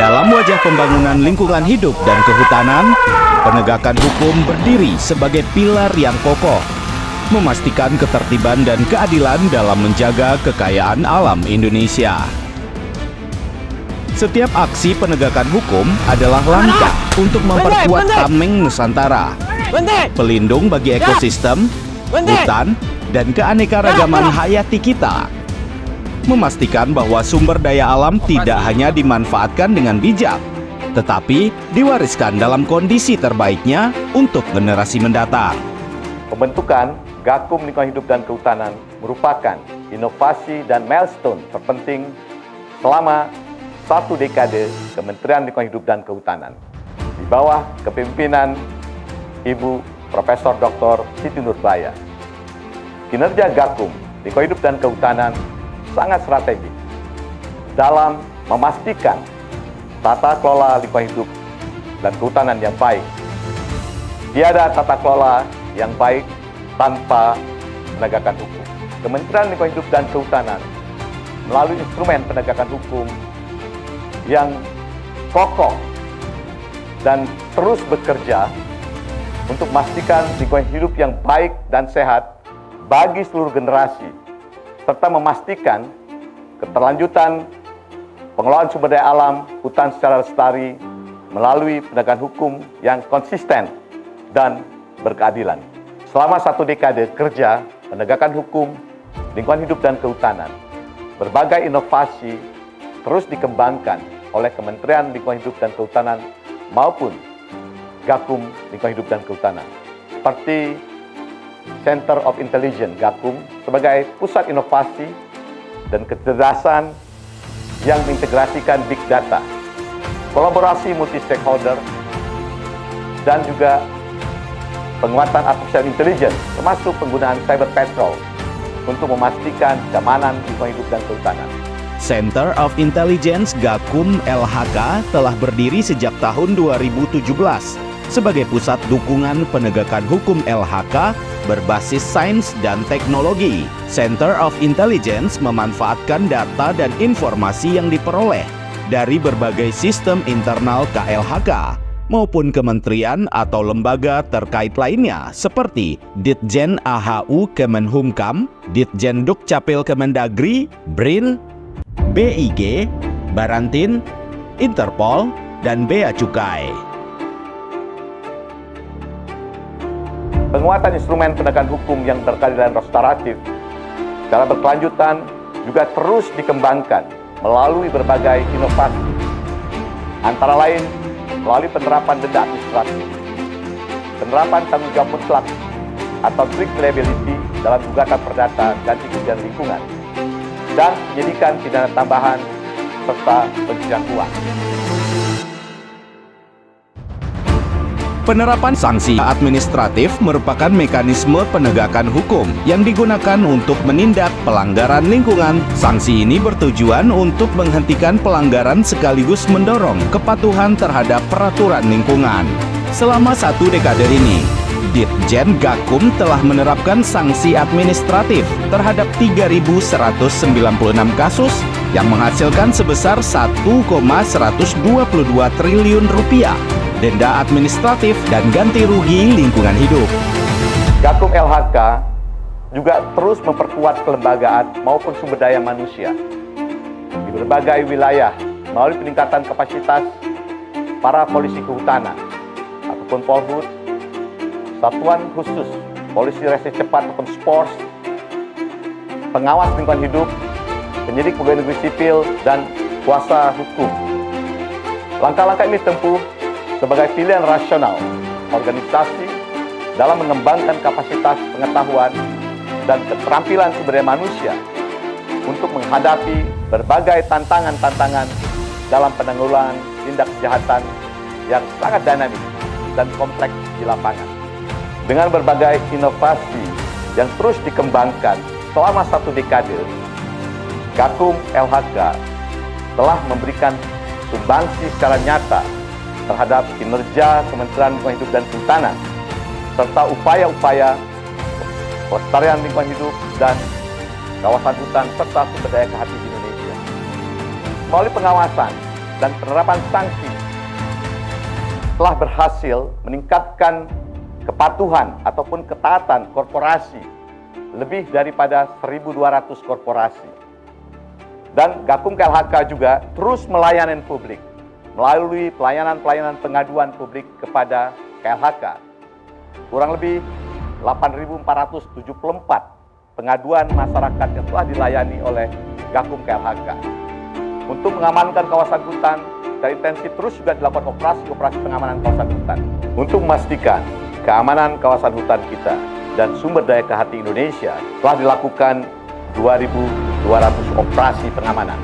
Dalam wajah pembangunan lingkungan hidup dan kehutanan, penegakan hukum berdiri sebagai pilar yang kokoh, memastikan ketertiban dan keadilan dalam menjaga kekayaan alam Indonesia. Setiap aksi penegakan hukum adalah langkah untuk memperkuat tameng Nusantara, pelindung bagi ekosistem, hutan, dan keanekaragaman hayati kita. Memastikan bahwa sumber daya alam tidak hanya dimanfaatkan dengan bijak, tetapi diwariskan dalam kondisi terbaiknya untuk generasi mendatang. Pembentukan Gakum Lingkungan Hidup dan Kehutanan merupakan inovasi dan milestone terpenting selama 1 dekade Kementerian Lingkungan Hidup dan Kehutanan di bawah kepemimpinan Ibu Profesor Dr. Siti Nurbaya. Kinerja Gakum Lingkungan Hidup dan Kehutanan sangat strategis dalam memastikan tata kelola lingkungan hidup dan kehutanan yang baik. Tiada tata kelola yang baik tanpa penegakan hukum. Kementerian Lingkungan Hidup dan Kehutanan melalui instrumen penegakan hukum yang kokoh dan terus bekerja untuk memastikan lingkungan hidup yang baik dan sehat bagi seluruh generasi, serta memastikan keterlanjutan pengelolaan sumber daya alam hutan secara lestari melalui penegakan hukum yang konsisten dan berkeadilan. Selama 1 dekade kerja penegakan hukum, lingkungan hidup dan kehutanan, berbagai inovasi terus dikembangkan oleh Kementerian Lingkungan Hidup dan Kehutanan maupun Gakum Lingkungan Hidup dan Kehutanan, seperti Center of Intelligence Gakum sebagai pusat inovasi dan kecerdasan yang mengintegrasikan big data, kolaborasi multi stakeholder, dan juga penguatan artificial intelligence termasuk penggunaan cyber patrol untuk memastikan keamanan lingkungan hidup dan kehutanan. Center of Intelligence Gakum LHK telah berdiri sejak tahun 2017 sebagai pusat dukungan penegakan hukum LHK berbasis sains dan teknologi. Center of Intelligence memanfaatkan data dan informasi yang diperoleh dari berbagai sistem internal KLHK maupun kementerian atau lembaga terkait lainnya seperti Ditjen AHU Kemenhumkam, Ditjen Dukcapil Kemendagri, BRIN, BIG, Barantin, Interpol, dan Bea Cukai. Penguatan instrumen penegakan hukum yang berkeadilan restoratif secara berkelanjutan juga terus dikembangkan melalui berbagai inovasi, antara lain melalui penerapan denda administratif, penerapan tanggung jawab mutlak atau strict liability dalam gugatan perdata ganti kerugian lingkungan, dan penyidikan pidana tambahan serta pencucian uang. Penerapan sanksi administratif merupakan mekanisme penegakan hukum yang digunakan untuk menindak pelanggaran lingkungan. Sanksi ini bertujuan untuk menghentikan pelanggaran sekaligus mendorong kepatuhan terhadap peraturan lingkungan. Selama 1 dekade ini, Ditjen Gakum telah menerapkan sanksi administratif terhadap 3.196 kasus yang menghasilkan sebesar 1,122 triliun rupiah denda administratif dan ganti rugi lingkungan hidup. Gakum LHK juga terus memperkuat kelembagaan maupun sumber daya manusia di berbagai wilayah melalui peningkatan kapasitas para polisi kehutanan ataupun Polhut, satuan khusus polisi respons cepat ataupun SPORS, pengawas lingkungan hidup, penyidik pegawai negeri sipil, dan kuasa hukum. Langkah-langkah ini ditempuh sebagai pilihan rasional organisasi dalam mengembangkan kapasitas pengetahuan dan keterampilan sumber daya manusia untuk menghadapi berbagai tantangan-tantangan dalam penanggulangan tindak kejahatan yang sangat dinamis dan kompleks di lapangan. Dengan berbagai inovasi yang terus dikembangkan selama 1 dekade, Gakum LHK telah memberikan sumbangsi secara nyata terhadap kinerja Kementerian Lingkungan Hidup dan Kehutanan, serta upaya-upaya pelestarian lingkungan hidup dan kawasan hutan serta sumber daya hayati di Indonesia. Melalui pengawasan dan penerapan sanksi telah berhasil meningkatkan kepatuhan ataupun ketaatan korporasi lebih daripada 1.200 korporasi. Dan Gakum KLHK juga terus melayani publik melalui pelayanan pengaduan publik kepada KLHK. Kurang lebih 8.474 pengaduan masyarakat yang telah dilayani oleh Gakum KLHK. Untuk mengamankan kawasan hutan, secara intensif terus juga dilakukan operasi pengamanan kawasan hutan. Untuk memastikan keamanan kawasan hutan kita dan sumber daya hayati Indonesia, telah dilakukan 2.200 operasi pengamanan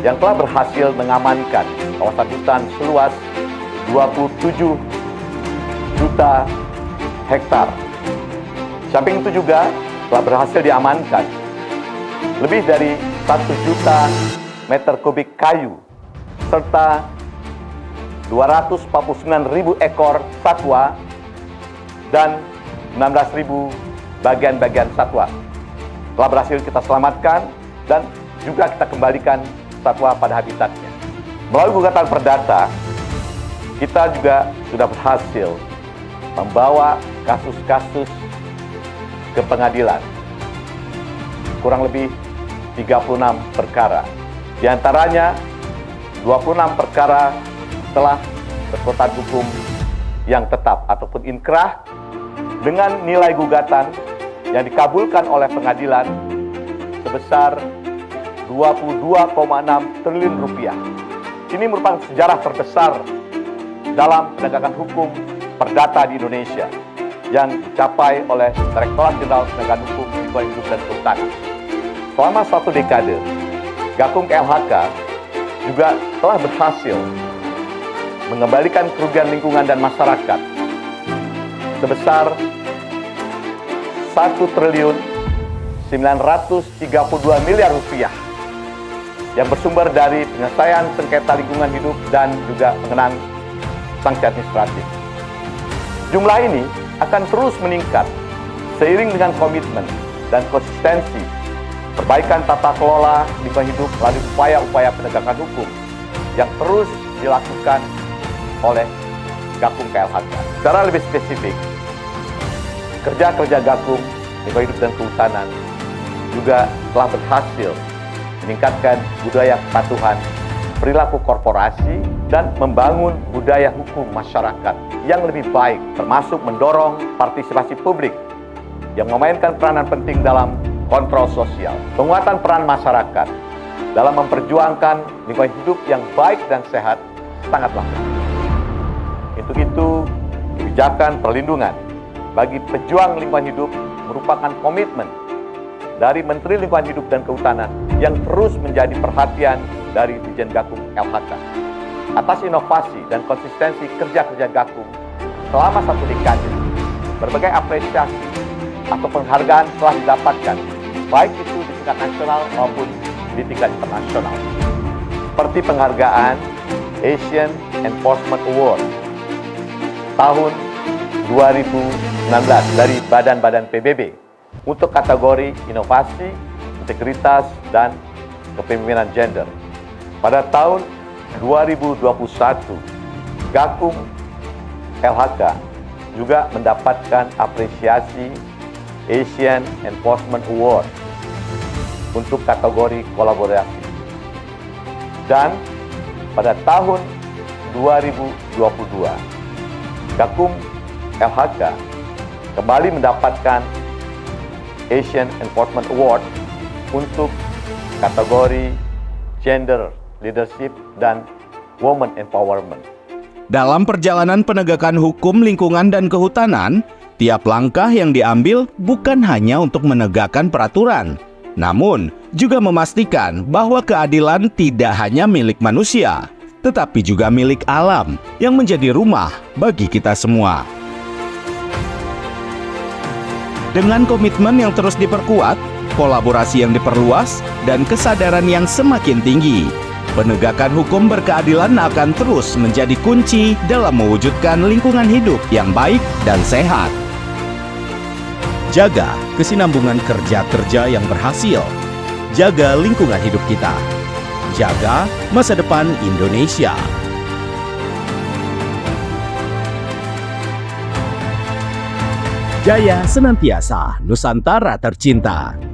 yang telah berhasil mengamankan kawasan hutan seluas 27 juta hektar. Samping itu juga telah berhasil diamankan lebih dari 1 juta meter kubik kayu serta 249.000 ekor satwa dan 16.000 bagian-bagian satwa telah berhasil kita selamatkan dan juga kita kembalikan satwa pada habitatnya. Melalui gugatan perdata, kita juga sudah berhasil membawa kasus-kasus ke pengadilan. Kurang lebih 36 perkara. Di antaranya 26 perkara telah berkekuatan hukum yang tetap ataupun inkrah dengan nilai gugatan yang dikabulkan oleh pengadilan sebesar 22,6 triliun rupiah. Ini merupakan sejarah terbesar dalam penegakan hukum perdata di Indonesia yang dicapai oleh Direktorat Jenderal Penegakan Hukum Lingkungan Hidup dan Kehutanan. Selama 1 dekade, Gakum KLHK juga telah berhasil mengembalikan kerugian lingkungan dan masyarakat sebesar 1 triliun 932 miliar rupiah yang bersumber dari penyelesaian sengketa lingkungan hidup dan juga pengenaan sanksi administratif. Jumlah ini akan terus meningkat seiring dengan komitmen dan konsistensi perbaikan tata kelola lingkungan hidup melalui upaya-upaya penegakan hukum yang terus dilakukan oleh Gakum KLHK. Secara lebih spesifik, kerja-kerja Gakum Lingkungan Hidup dan Kehutanan juga telah berhasil meningkatkan budaya kepatuhan perilaku korporasi dan membangun budaya hukum masyarakat yang lebih baik, termasuk mendorong partisipasi publik yang memainkan peranan penting dalam kontrol sosial. Penguatan peran masyarakat dalam memperjuangkan lingkungan hidup yang baik dan sehat sangatlah penting. Untuk itu, kebijakan perlindungan bagi pejuang lingkungan hidup merupakan komitmen dari Menteri Lingkungan Hidup dan Kehutanan yang terus menjadi perhatian dari Dirjen Gakum KLHK. Atas inovasi dan konsistensi kerja-kerja Gakum selama 1 dekade, berbagai apresiasi atau penghargaan telah didapatkan, baik itu di tingkat nasional maupun di tingkat internasional. Seperti penghargaan Asian Enforcement Award tahun 2019 dari badan-badan PBB untuk kategori inovasi, integritas, dan kepemimpinan gender. Pada tahun 2021, Gakum KLHK juga mendapatkan apresiasi Asian Enforcement Award untuk kategori kolaborasi. Dan pada tahun 2022, Gakum KLHK kembali mendapatkan Asian Enforcement Award untuk kategori Gender Leadership dan Women Empowerment. Dalam perjalanan penegakan hukum lingkungan dan kehutanan, tiap langkah yang diambil bukan hanya untuk menegakkan peraturan, namun juga memastikan bahwa keadilan tidak hanya milik manusia, tetapi juga milik alam yang menjadi rumah bagi kita semua. Dengan komitmen yang terus diperkuat, kolaborasi yang diperluas, dan kesadaran yang semakin tinggi, penegakan hukum berkeadilan akan terus menjadi kunci dalam mewujudkan lingkungan hidup yang baik dan sehat. Jaga kesinambungan kerja-kerja yang berhasil. Jaga lingkungan hidup kita. Jaga masa depan Indonesia. Jaya senantiasa, Nusantara tercinta.